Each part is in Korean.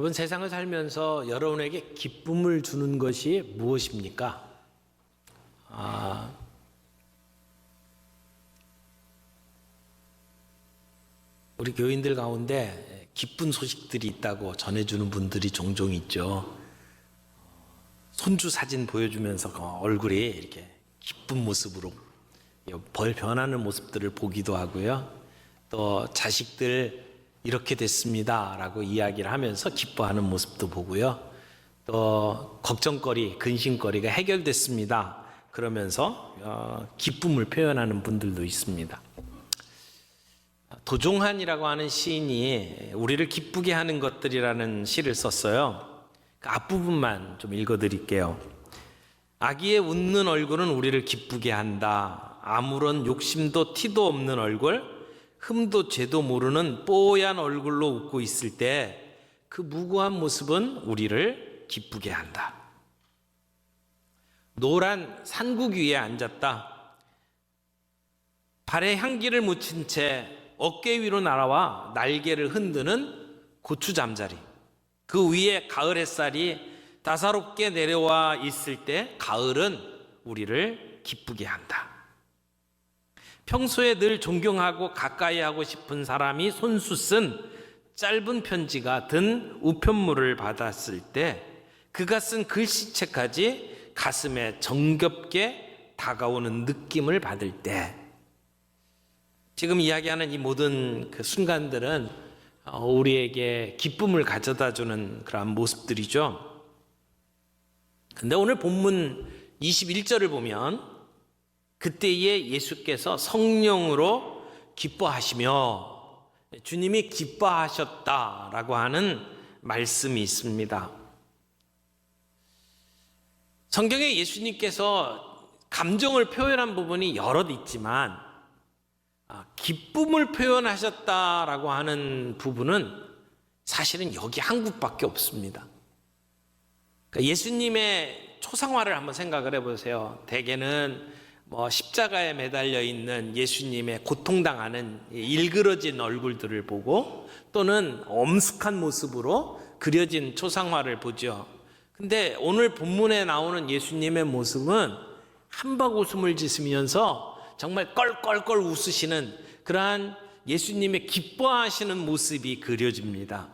여러분, 세상을 살면서 여러분에게 기쁨을 주는 것이 무엇입니까? 우리 교인들 가운데 기쁜 소식들이 있다고 전해주는 분들이 종종 있죠. 손주 사진 보여주면서 얼굴이 이렇게 기쁜 모습으로 변하는 모습들을 보기도 하고요. 또 자식들 이렇게 됐습니다 라고 이야기를 하면서 기뻐하는 모습도 보고요. 또 걱정거리, 근심거리가 해결됐습니다 그러면서 기쁨을 표현하는 분들도 있습니다. 도종환이라고 하는 시인이 우리를 기쁘게 하는 것들이라는 시를 썼어요. 그 앞부분만 좀 읽어드릴게요. 아기의 웃는 얼굴은 우리를 기쁘게 한다. 아무런 욕심도 티도 없는 얼굴, 흠도 죄도 모르는 뽀얀 얼굴로 웃고 있을 때 그 무고한 모습은 우리를 기쁘게 한다. 노란 산국 위에 앉았다. 발에 향기를 묻힌 채 어깨 위로 날아와 날개를 흔드는 고추 잠자리. 그 위에 가을 햇살이 따사롭게 내려와 있을 때 가을은 우리를 기쁘게 한다. 평소에 늘 존경하고 가까이 하고 싶은 사람이 손수 쓴 짧은 편지가 든 우편물을 받았을 때 그가 쓴 글씨체까지 가슴에 정겹게 다가오는 느낌을 받을 때, 지금 이야기하는 이 모든 그 순간들은 우리에게 기쁨을 가져다주는 그런 모습들이죠. 근데 오늘 본문 21절을 보면 그때에 예수께서 성령으로 기뻐하시며 주님이 기뻐하셨다라고 하는 말씀이 있습니다. 성경에 예수님께서 감정을 표현한 부분이 여럿 있지만 기쁨을 표현하셨다라고 하는 부분은 사실은 여기 한 곳밖에 없습니다. 그러니까 예수님의 초상화를 한번 생각을 해보세요. 대개는 십자가에 매달려 있는 예수님의 고통당하는 일그러진 얼굴들을 보고 또는 엄숙한 모습으로 그려진 초상화를 보죠. 근데 오늘 본문에 나오는 예수님의 모습은 한박 웃음을 짓으면서 정말 껄껄껄 웃으시는 그러한 예수님의 기뻐하시는 모습이 그려집니다.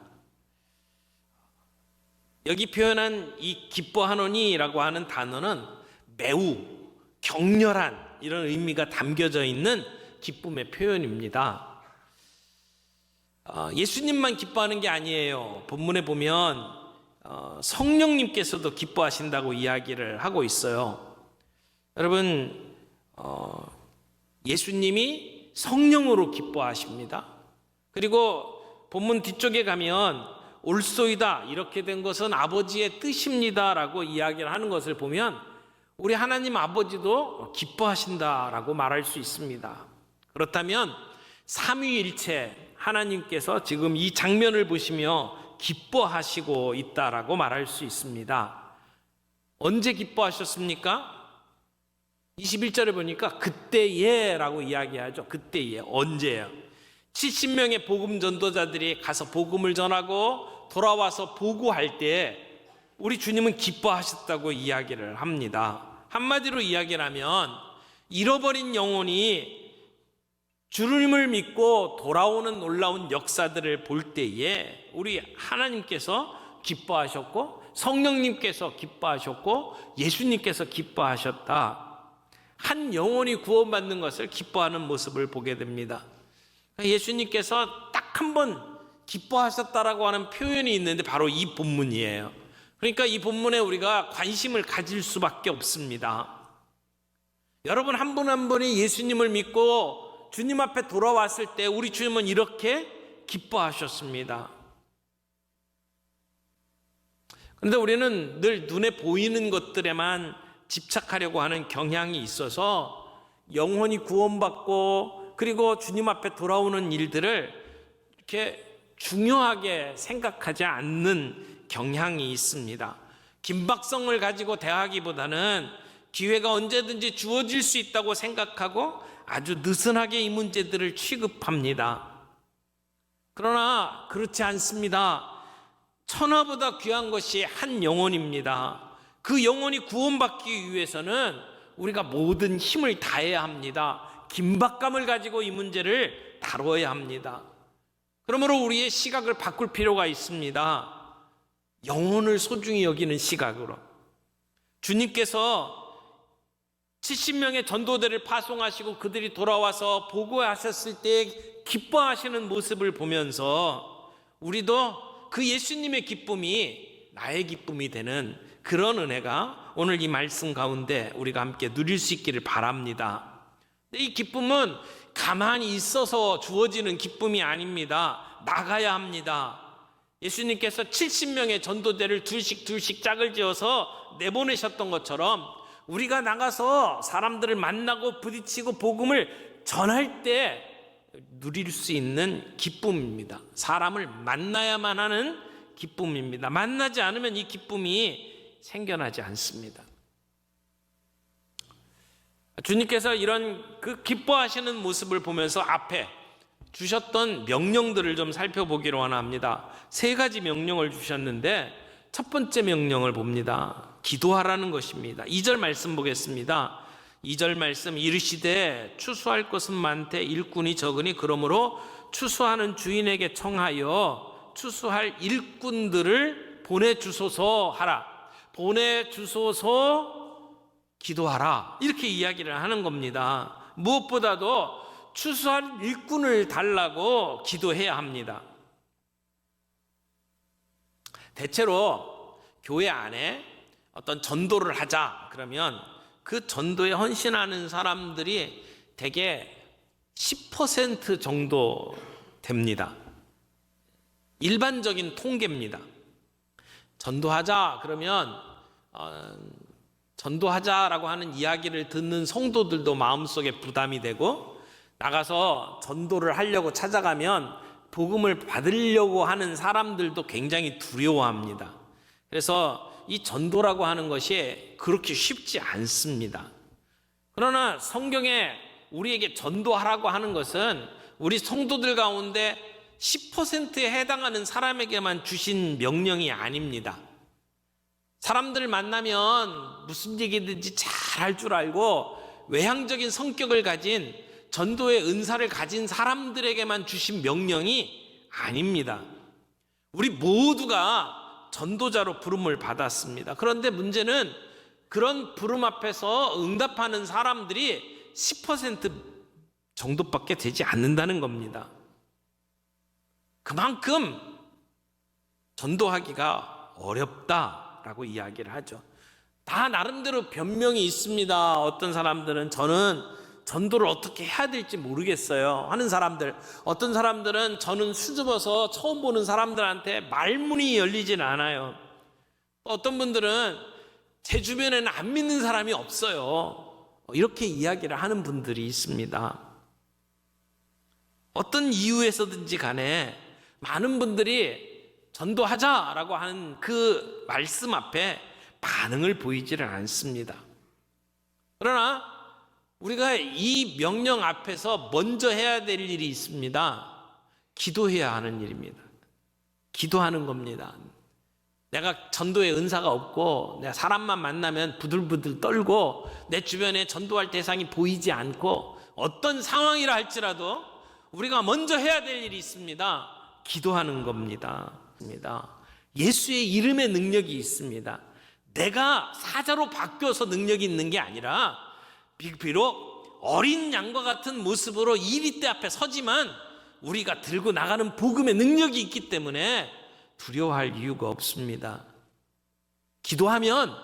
여기 표현한 이 기뻐하노니라고 하는 단어는 매우 격렬한 이런 의미가 담겨져 있는 기쁨의 표현입니다. 예수님만 기뻐하는 게 아니에요. 본문에 보면 성령님께서도 기뻐하신다고 이야기를 하고 있어요. 여러분, 예수님이 성령으로 기뻐하십니다. 그리고 본문 뒤쪽에 가면 올소이다 이렇게 된 것은 아버지의 뜻입니다 라고 이야기를 하는 것을 보면 우리 하나님 아버지도 기뻐하신다라고 말할 수 있습니다. 그렇다면 삼위일체 하나님께서 지금 이 장면을 보시며 기뻐하시고 있다라고 말할 수 있습니다. 언제 기뻐하셨습니까? 21절에 보니까 그때예라고 이야기하죠. 그때예. 언제예요? 70명의 복음 전도자들이 가서 복음을 전하고 돌아와서 보고할 때 우리 주님은 기뻐하셨다고 이야기를 합니다. 한마디로 이야기를 하면 잃어버린 영혼이 주님을 믿고 돌아오는 놀라운 역사들을 볼 때에 우리 하나님께서 기뻐하셨고 성령님께서 기뻐하셨고 예수님께서 기뻐하셨다. 한 영혼이 구원받는 것을 기뻐하는 모습을 보게 됩니다. 예수님께서 딱 한 번 기뻐하셨다라고 하는 표현이 있는데 바로 이 본문이에요. 그러니까 이 본문에 우리가 관심을 가질 수밖에 없습니다. 여러분 한 분 한 분이 예수님을 믿고 주님 앞에 돌아왔을 때 우리 주님은 이렇게 기뻐하셨습니다. 그런데 우리는 늘 눈에 보이는 것들에만 집착하려고 하는 경향이 있어서 영혼이 구원받고 그리고 주님 앞에 돌아오는 일들을 이렇게 중요하게 생각하지 않는 경향이 있습니다. 긴박성을 가지고 대하기보다는 기회가 언제든지 주어질 수 있다고 생각하고 아주 느슨하게 이 문제들을 취급합니다. 그러나 그렇지 않습니다. 천하보다 귀한 것이 한 영혼입니다. 그 영혼이 구원받기 위해서는 우리가 모든 힘을 다해야 합니다. 긴박감을 가지고 이 문제를 다뤄야 합니다. 그러므로 우리의 시각을 바꿀 필요가 있습니다. 영혼을 소중히 여기는 시각으로. 주님께서 70명의 전도대를 파송하시고 그들이 돌아와서 보고하셨을 때 기뻐하시는 모습을 보면서 우리도 그 예수님의 기쁨이 나의 기쁨이 되는 그런 은혜가 오늘 이 말씀 가운데 우리가 함께 누릴 수 있기를 바랍니다. 이 기쁨은 가만히 있어서 주어지는 기쁨이 아닙니다. 나가야 합니다. 예수님께서 70명의 전도대를 둘씩 짝을 지어서 내보내셨던 것처럼 우리가 나가서 사람들을 만나고 부딪히고 복음을 전할 때 누릴 수 있는 기쁨입니다. 사람을 만나야만 하는 기쁨입니다. 만나지 않으면 이 기쁨이 생겨나지 않습니다. 주님께서 이런 그 기뻐하시는 모습을 보면서 앞에 주셨던 명령들을 좀 살펴보기로 원합니다. 3가지 명령을 주셨는데 첫 번째 명령을 봅니다. 기도하라는 것입니다. 2절 말씀 보겠습니다. 2절 말씀, 이르시되 추수할 것은 많되 일꾼이 적으니 그러므로 추수하는 주인에게 청하여 추수할 일꾼들을 보내주소서 하라. 보내주소서 기도하라. 이렇게 이야기를 하는 겁니다. 무엇보다도 추수할 일꾼을 달라고 기도해야 합니다. 대체로 교회 안에 어떤 전도를 하자 그러면 그 전도에 헌신하는 사람들이 대개 10% 정도 됩니다. 일반적인 통계입니다. 전도하자 그러면 전도하자라고 하는 이야기를 듣는 성도들도 마음속에 부담이 되고 나가서 전도를 하려고 찾아가면 복음을 받으려고 하는 사람들도 굉장히 두려워합니다. 그래서 이 전도라고 하는 것이 그렇게 쉽지 않습니다. 그러나 성경에 우리에게 전도하라고 하는 것은 우리 성도들 가운데 10%에 해당하는 사람에게만 주신 명령이 아닙니다. 사람들을 만나면 무슨 얘기든지 잘 할 줄 알고 외향적인 성격을 가진 전도의 은사를 가진 사람들에게만 주신 명령이 아닙니다. 우리 모두가 전도자로 부름을 받았습니다. 그런데 문제는 그런 부름 앞에서 응답하는 사람들이 10% 정도밖에 되지 않는다는 겁니다. 그만큼 전도하기가 어렵다라고 이야기를 하죠. 다 나름대로 변명이 있습니다. 어떤 사람들은 저는 전도를 어떻게 해야 될지 모르겠어요 하는 사람들, 어떤 사람들은 저는 수줍어서 처음 보는 사람들한테 말문이 열리진 않아요. 어떤 분들은 제 주변에는 안 믿는 사람이 없어요. 이렇게 이야기를 하는 분들이 있습니다. 어떤 이유에서든지 간에 많은 분들이 전도하자라고 하는 그 말씀 앞에 반응을 보이지를 않습니다. 그러나 우리가 이 명령 앞에서 먼저 해야 될 일이 있습니다. 기도해야 하는 일입니다. 기도하는 겁니다. 내가 전도의 은사가 없고 내가 사람만 만나면 부들부들 떨고 내 주변에 전도할 대상이 보이지 않고 어떤 상황이라 할지라도 우리가 먼저 해야 될 일이 있습니다. 기도하는 겁니다. 예수의 이름에 능력이 있습니다. 내가 사자로 바뀌어서 능력이 있는 게 아니라 비록 어린 양과 같은 모습으로 이리대 앞에 서지만 우리가 들고 나가는 복음의 능력이 있기 때문에 두려워할 이유가 없습니다. 기도하면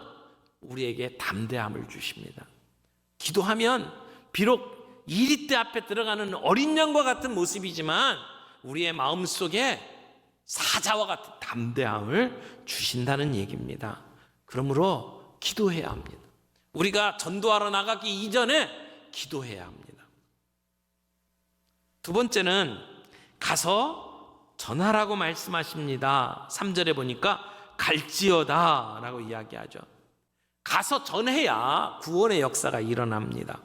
우리에게 담대함을 주십니다. 기도하면 비록 이리대 앞에 들어가는 어린 양과 같은 모습이지만 우리의 마음속에 사자와 같은 담대함을 주신다는 얘기입니다. 그러므로 기도해야 합니다. 우리가 전도하러 나가기 이전에 기도해야 합니다. 두 번째는 가서 전하라고 말씀하십니다. 3절에 보니까 갈지어다 라고 이야기하죠. 가서 전해야 구원의 역사가 일어납니다.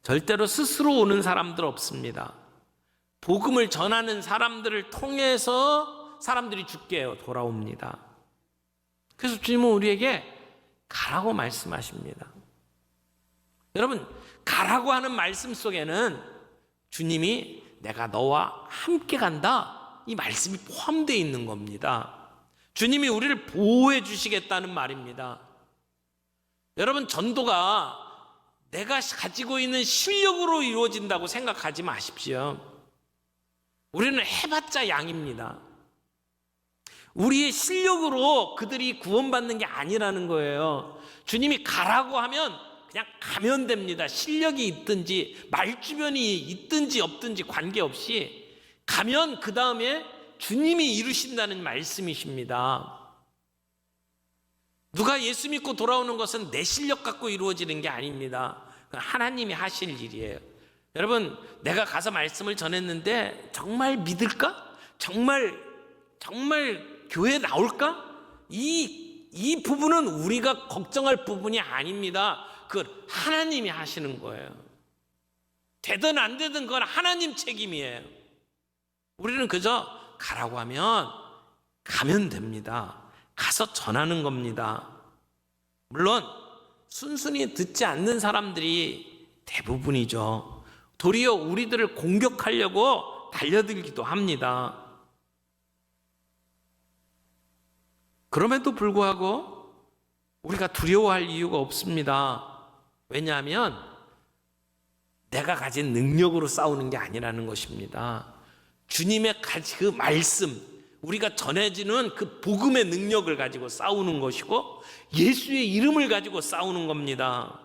절대로 스스로 오는 사람들 없습니다. 복음을 전하는 사람들을 통해서 사람들이 죽게 돌아옵니다. 그래서 주님은 우리에게 가라고 말씀하십니다. 여러분, 가라고 하는 말씀 속에는 주님이 내가 너와 함께 간다, 이 말씀이 포함되어 있는 겁니다. 주님이 우리를 보호해 주시겠다는 말입니다. 여러분, 전도가 내가 가지고 있는 실력으로 이루어진다고 생각하지 마십시오. 우리는 해봤자 양입니다. 우리의 실력으로 그들이 구원받는 게 아니라는 거예요. 주님이 가라고 하면 그냥 가면 됩니다. 실력이 있든지 말주변이 있든지 없든지 관계없이 가면 그 다음에 주님이 이루신다는 말씀이십니다. 누가 예수 믿고 돌아오는 것은 내 실력 갖고 이루어지는 게 아닙니다. 하나님이 하실 일이에요. 여러분, 내가 가서 말씀을 전했는데 정말 믿을까? 정말 교회에 나올까? 이 부분은 우리가 걱정할 부분이 아닙니다. 그건 하나님이 하시는 거예요. 되든 안 되든 그건 하나님 책임이에요. 우리는 그저 가라고 하면 가면 됩니다. 가서 전하는 겁니다. 물론 순순히 듣지 않는 사람들이 대부분이죠. 도리어 우리들을 공격하려고 달려들기도 합니다. 그럼에도 불구하고 우리가 두려워할 이유가 없습니다. 왜냐하면 내가 가진 능력으로 싸우는 게 아니라는 것입니다. 주님의 그 말씀, 우리가 전해지는 그 복음의 능력을 가지고 싸우는 것이고 예수의 이름을 가지고 싸우는 겁니다.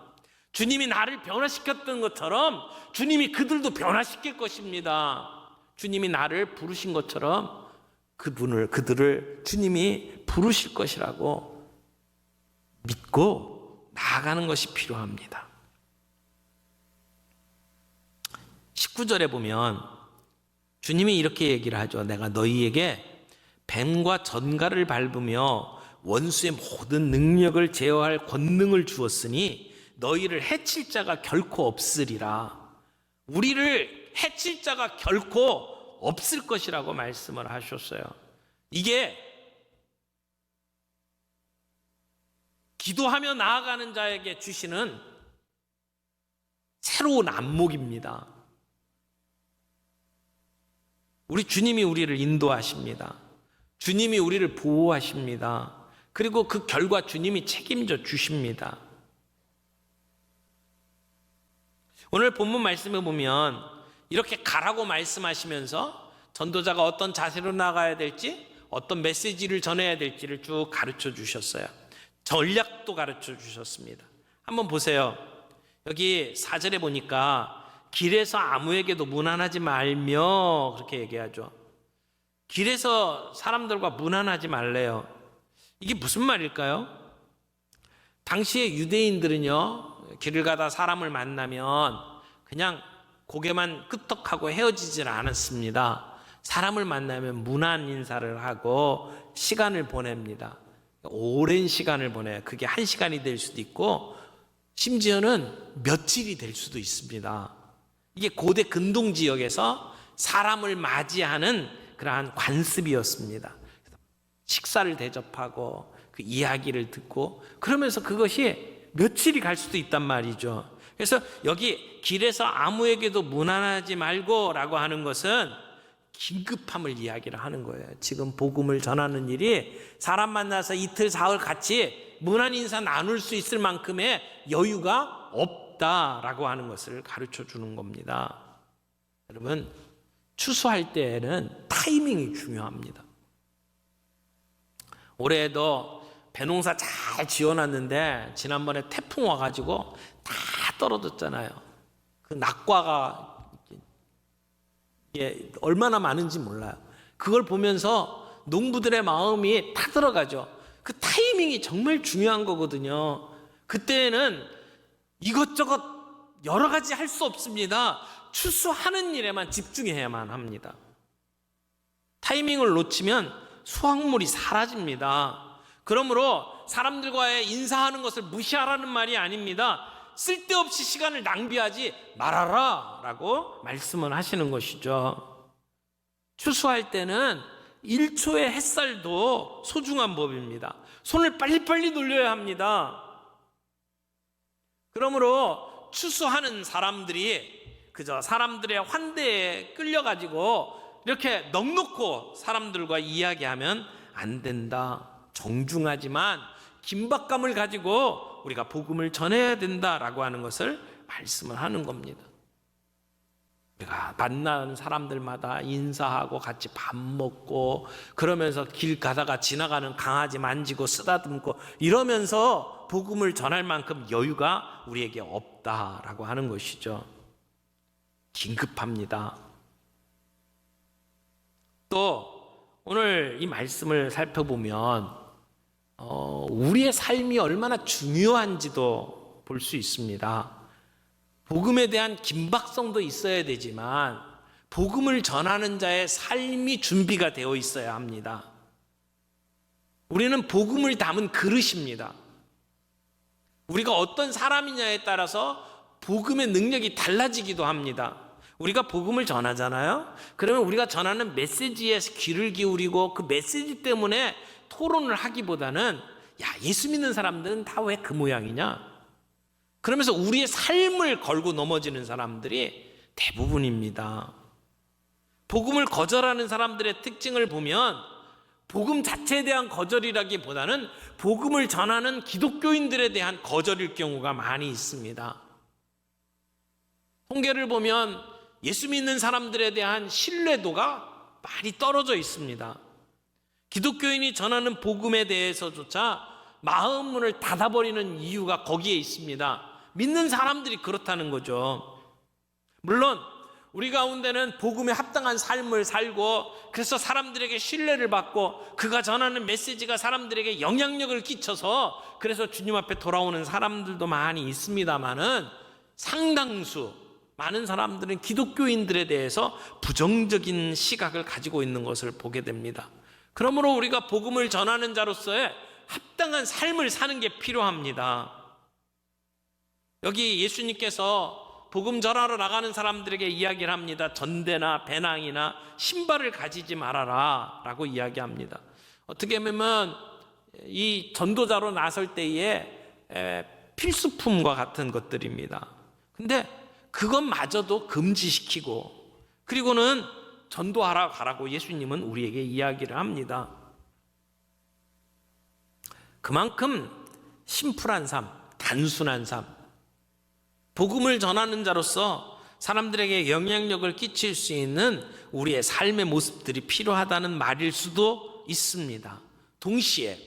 주님이 나를 변화시켰던 것처럼 주님이 그들도 변화시킬 것입니다. 주님이 나를 부르신 것처럼 그들을 주님이 부르실 것이라고 믿고 나아가는 것이 필요합니다. 19절에 보면 주님이 이렇게 얘기를 하죠. 내가 너희에게 뱀과 전갈을 밟으며 원수의 모든 능력을 제어할 권능을 주었으니 너희를 해칠 자가 결코 없으리라. 우리를 해칠 자가 결코 없을 것이라고 말씀을 하셨어요. 이게 기도하며 나아가는 자에게 주시는 새로운 안목입니다. 우리 주님이 우리를 인도하십니다. 주님이 우리를 보호하십니다. 그리고 그 결과 주님이 책임져 주십니다. 오늘 본문 말씀을 보면 이렇게 가라고 말씀하시면서 전도자가 어떤 자세로 나가야 될지, 어떤 메시지를 전해야 될지를 쭉 가르쳐 주셨어요. 전략도 가르쳐 주셨습니다. 한번 보세요. 여기 4절에 보니까 길에서 아무에게도 무난하지 말며 그렇게 얘기하죠. 길에서 사람들과 무난하지 말래요. 이게 무슨 말일까요? 당시에 유대인들은요, 길을 가다 사람을 만나면 그냥 고개만 끄덕하고 헤어지질 않았습니다. 사람을 만나면 무난 인사를 하고 시간을 보냅니다. 오랜 시간을 보내요. 그게 1시간이 될 수도 있고 심지어는 며칠이 될 수도 있습니다. 이게 고대 근동 지역에서 사람을 맞이하는 그러한 관습이었습니다. 식사를 대접하고 그 이야기를 듣고 그러면서 그것이 며칠이 갈 수도 있단 말이죠. 그래서 여기 길에서 아무에게도 무난하지 말고 라고 하는 것은 긴급함을 이야기를 하는 거예요. 지금 복음을 전하는 일이 사람 만나서 이틀 사흘 같이 무난 인사 나눌 수 있을 만큼의 여유가 없다라고 하는 것을 가르쳐 주는 겁니다. 여러분, 추수할 때에는 타이밍이 중요합니다. 올해도 배농사 잘 지어놨는데 지난번에 태풍 와가지고 다 떨어졌잖아요. 그 낙과가 얼마나 많은지 몰라요. 그걸 보면서 농부들의 마음이 타들어가죠. 그 타이밍이 정말 중요한 거거든요. 그때는 이것저것 여러 가지 할 수 없습니다. 추수하는 일에만 집중해야만 합니다. 타이밍을 놓치면 수확물이 사라집니다. 그러므로 사람들과의 인사하는 것을 무시하라는 말이 아닙니다. 쓸데없이 시간을 낭비하지 말아라 라고 말씀을 하시는 것이죠. 추수할 때는 1초의 햇살도 소중한 법입니다. 손을 빨리빨리 돌려야 합니다. 그러므로 추수하는 사람들이 그저 사람들의 환대에 끌려가지고 이렇게 넋놓고 사람들과 이야기하면 안 된다. 정중하지만 긴박감을 가지고 우리가 복음을 전해야 된다라고 하는 것을 말씀을 하는 겁니다. 우리가 만나는 사람들마다 인사하고 같이 밥 먹고 그러면서 길 가다가 지나가는 강아지 만지고 쓰다듬고 이러면서 복음을 전할 만큼 여유가 우리에게 없다라고 하는 것이죠. 긴급합니다. 또 오늘 이 말씀을 살펴보면 우리의 삶이 얼마나 중요한지도 볼 수 있습니다. 복음에 대한 긴박성도 있어야 되지만 복음을 전하는 자의 삶이 준비가 되어 있어야 합니다. 우리는 복음을 담은 그릇입니다. 우리가 어떤 사람이냐에 따라서 복음의 능력이 달라지기도 합니다. 우리가 복음을 전하잖아요. 그러면 우리가 전하는 메시지에 귀를 기울이고 그 메시지 때문에 토론을 하기보다는 예수 믿는 사람들은 다 왜 그 모양이냐? 그러면서 우리의 삶을 걸고 넘어지는 사람들이 대부분입니다. 복음을 거절하는 사람들의 특징을 보면 복음 자체에 대한 거절이라기보다는 복음을 전하는 기독교인들에 대한 거절일 경우가 많이 있습니다. 통계를 보면 예수 믿는 사람들에 대한 신뢰도가 많이 떨어져 있습니다. 기독교인이 전하는 복음에 대해서조차 마음 문을 닫아버리는 이유가 거기에 있습니다. 믿는 사람들이 그렇다는 거죠. 물론 우리 가운데는 복음에 합당한 삶을 살고 그래서 사람들에게 신뢰를 받고 그가 전하는 메시지가 사람들에게 영향력을 끼쳐서 그래서 주님 앞에 돌아오는 사람들도 많이 있습니다만은 상당수 많은 사람들은 기독교인들에 대해서 부정적인 시각을 가지고 있는 것을 보게 됩니다. 그러므로 우리가 복음을 전하는 자로서의 합당한 삶을 사는 게 필요합니다. 여기 예수님께서 복음 전하러 나가는 사람들에게 이야기를 합니다. 전대나 배낭이나 신발을 가지지 말아라 라고 이야기합니다. 어떻게 보면 이 전도자로 나설 때에 필수품과 같은 것들입니다. 근데 그것마저도 금지시키고 그리고는 전도하러 가라고 예수님은 우리에게 이야기를 합니다. 그만큼 심플한 삶, 단순한 삶, 복음을 전하는 자로서 사람들에게 영향력을 끼칠 수 있는 우리의 삶의 모습들이 필요하다는 말일 수도 있습니다. 동시에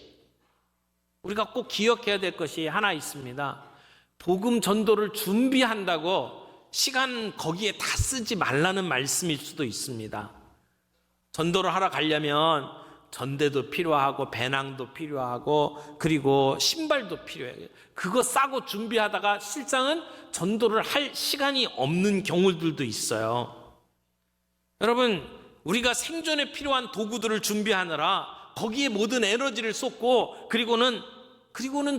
우리가 꼭 기억해야 될 것이 하나 있습니다. 복음 전도를 준비한다고 시간 거기에 다 쓰지 말라는 말씀일 수도 있습니다. 전도를 하러 가려면 전대도 필요하고 배낭도 필요하고 그리고 신발도 필요해요. 그거 싸고 준비하다가 실상은 전도를 할 시간이 없는 경우들도 있어요. 여러분, 우리가 생존에 필요한 도구들을 준비하느라 거기에 모든 에너지를 쏟고 그리고는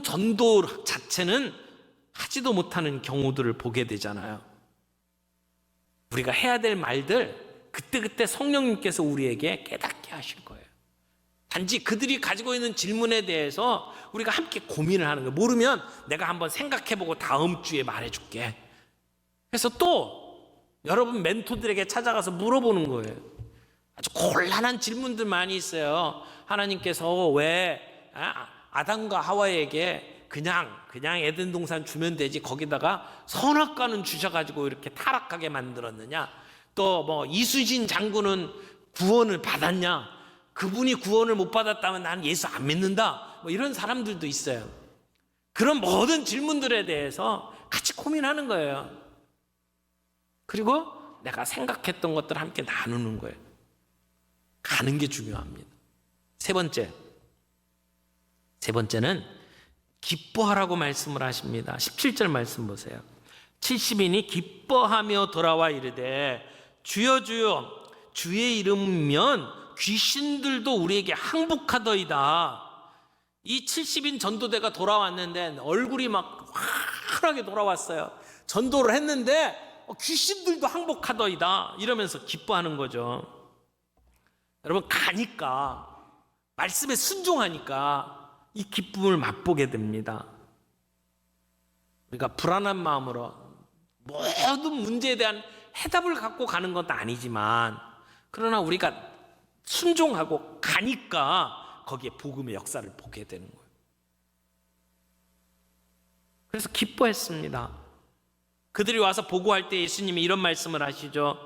전도 자체는 하지도 못하는 경우들을 보게 되잖아요. 우리가 해야 될 말들 그때그때 성령님께서 우리에게 깨닫게 하실 거예요. 단지 그들이 가지고 있는 질문에 대해서 우리가 함께 고민을 하는 거예요. 모르면 내가 한번 생각해보고 다음 주에 말해줄게. 그래서 또 여러분 멘토들에게 찾아가서 물어보는 거예요. 아주 곤란한 질문들 많이 있어요. 하나님께서 왜 아담과 하와에게 그냥 에덴 동산 주면 되지 거기다가 선악과는 주셔가지고 이렇게 타락하게 만들었느냐? 또 뭐 이수진 장군은 구원을 받았냐? 그분이 구원을 못 받았다면 나는 예수 안 믿는다. 뭐 이런 사람들도 있어요. 그런 모든 질문들에 대해서 같이 고민하는 거예요. 그리고 내가 생각했던 것들을 함께 나누는 거예요. 가는 게 중요합니다. 세 번째는 기뻐하라고 말씀을 하십니다. 17절 말씀 보세요. 70인이 기뻐하며 돌아와 이르되 주여 주여 주의 이름이면 귀신들도 우리에게 항복하더이다. 이 70인 전도대가 돌아왔는데 얼굴이 막 환하게 돌아왔어요. 전도를 했는데 귀신들도 항복하더이다 이러면서 기뻐하는 거죠. 여러분, 가니까, 말씀에 순종하니까 이 기쁨을 맛보게 됩니다. 우리가 불안한 마음으로 모든 문제에 대한 해답을 갖고 가는 것도 아니지만, 그러나 우리가 순종하고 가니까 거기에 복음의 역사를 보게 되는 거예요. 그래서 기뻐했습니다. 그들이 와서 보고할 때 예수님이 이런 말씀을 하시죠.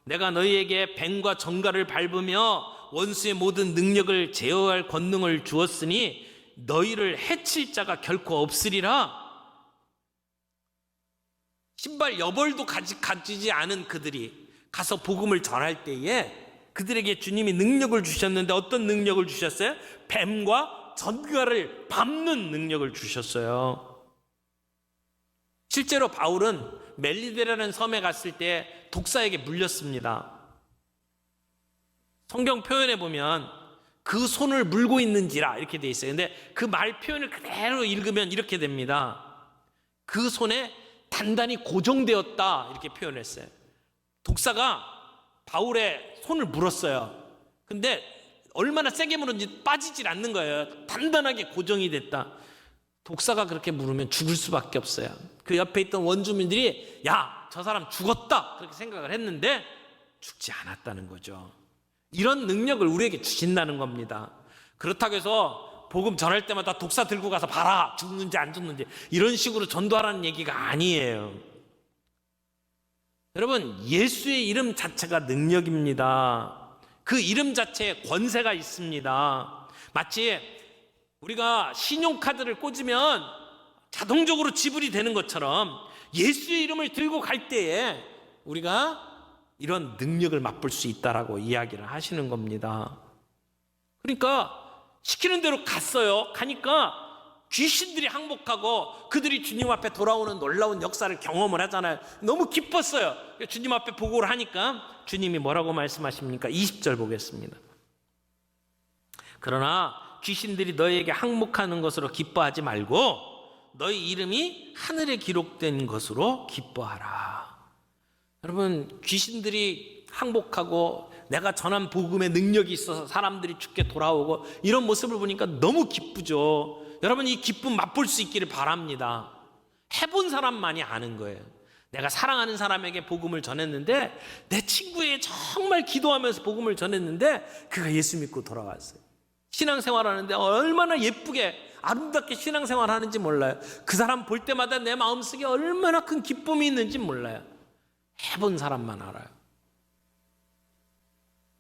내가 너희에게 뱀과 정갈을 밟으며 원수의 모든 능력을 제어할 권능을 주었으니 너희를 해칠 자가 결코 없으리라. 신발 여벌도 가지지 않은 그들이 가서 복음을 전할 때에 그들에게 주님이 능력을 주셨는데 어떤 능력을 주셨어요? 뱀과 전갈을 밟는 능력을 주셨어요. 실제로 바울은 멜리데라는 섬에 갔을 때 독사에게 물렸습니다. 성경 표현에 보면 그 손을 물고 있는지라 이렇게 돼 있어요. 근데 그 말 표현을 그대로 읽으면 이렇게 됩니다. 그 손에 단단히 고정되었다 이렇게 표현했어요. 독사가 바울의 손을 물었어요. 근데 얼마나 세게 물었는지 빠지질 않는 거예요. 단단하게 고정이 됐다. 독사가 그렇게 물으면 죽을 수밖에 없어요. 그 옆에 있던 원주민들이 야, 저 사람 죽었다 그렇게 생각을 했는데 죽지 않았다는 거죠. 이런 능력을 우리에게 주신다는 겁니다. 그렇다고 해서 복음 전할 때마다 독사 들고 가서 봐라 죽는지 안 죽는지 이런 식으로 전도하라는 얘기가 아니에요. 여러분, 예수의 이름 자체가 능력입니다. 그 이름 자체에 권세가 있습니다. 마치 우리가 신용카드를 꽂으면 자동적으로 지불이 되는 것처럼 예수의 이름을 들고 갈 때에 우리가 이런 능력을 맛볼 수 있다라고 이야기를 하시는 겁니다. 그러니까 시키는 대로 갔어요. 가니까 귀신들이 항복하고 그들이 주님 앞에 돌아오는 놀라운 역사를 경험을 하잖아요. 너무 기뻤어요. 주님 앞에 보고를 하니까 주님이 뭐라고 말씀하십니까? 20절 보겠습니다. 그러나 귀신들이 너희에게 항복하는 것으로 기뻐하지 말고 너희 이름이 하늘에 기록된 것으로 기뻐하라. 여러분, 귀신들이 항복하고 내가 전한 복음의 능력이 있어서 사람들이 죽게 돌아오고 이런 모습을 보니까 너무 기쁘죠. 여러분, 이 기쁨 맛볼 수 있기를 바랍니다. 해본 사람만이 아는 거예요. 내가 사랑하는 사람에게 복음을 전했는데 내 친구에게 정말 기도하면서 복음을 전했는데 그가 예수 믿고 돌아왔어요. 신앙생활 하는데 얼마나 예쁘게 아름답게 신앙생활 하는지 몰라요. 그 사람 볼 때마다 내 마음속에 얼마나 큰 기쁨이 있는지 몰라요. 해본 사람만 알아요.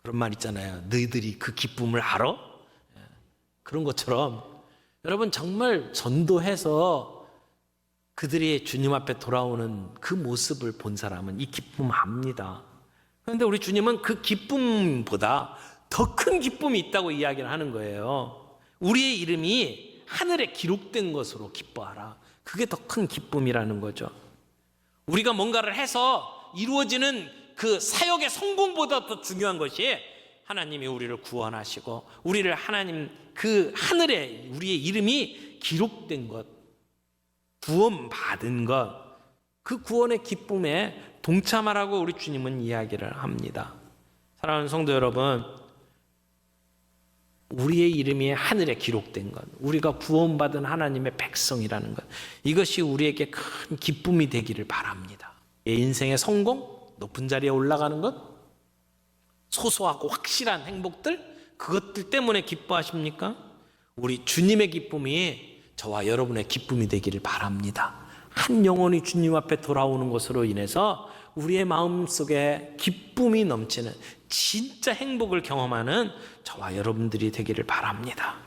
그런 말 있잖아요. 너희들이 그 기쁨을 알아? 그런 것처럼 여러분, 정말 전도해서 그들이 주님 앞에 돌아오는 그 모습을 본 사람은 이 기쁨 압니다. 그런데 우리 주님은 그 기쁨보다 더 큰 기쁨이 있다고 이야기를 하는 거예요. 우리의 이름이 하늘에 기록된 것으로 기뻐하라. 그게 더 큰 기쁨이라는 거죠. 우리가 뭔가를 해서 이루어지는 그 사역의 성공보다 더 중요한 것이 하나님이 우리를 구원하시고 우리를 하나님 그 하늘에 우리의 이름이 기록된 것, 구원받은 것, 그 구원의 기쁨에 동참하라고 우리 주님은 이야기를 합니다. 사랑하는 성도 여러분, 우리의 이름이 하늘에 기록된 것, 우리가 구원받은 하나님의 백성이라는 것, 이것이 우리에게 큰 기쁨이 되기를 바랍니다. 내 인생의 성공, 높은 자리에 올라가는 것, 소소하고 확실한 행복들, 그것들 때문에 기뻐하십니까? 우리 주님의 기쁨이 저와 여러분의 기쁨이 되기를 바랍니다. 한 영혼이 주님 앞에 돌아오는 것으로 인해서 우리의 마음속에 기쁨이 넘치는 진짜 행복을 경험하는 저와 여러분들이 되기를 바랍니다.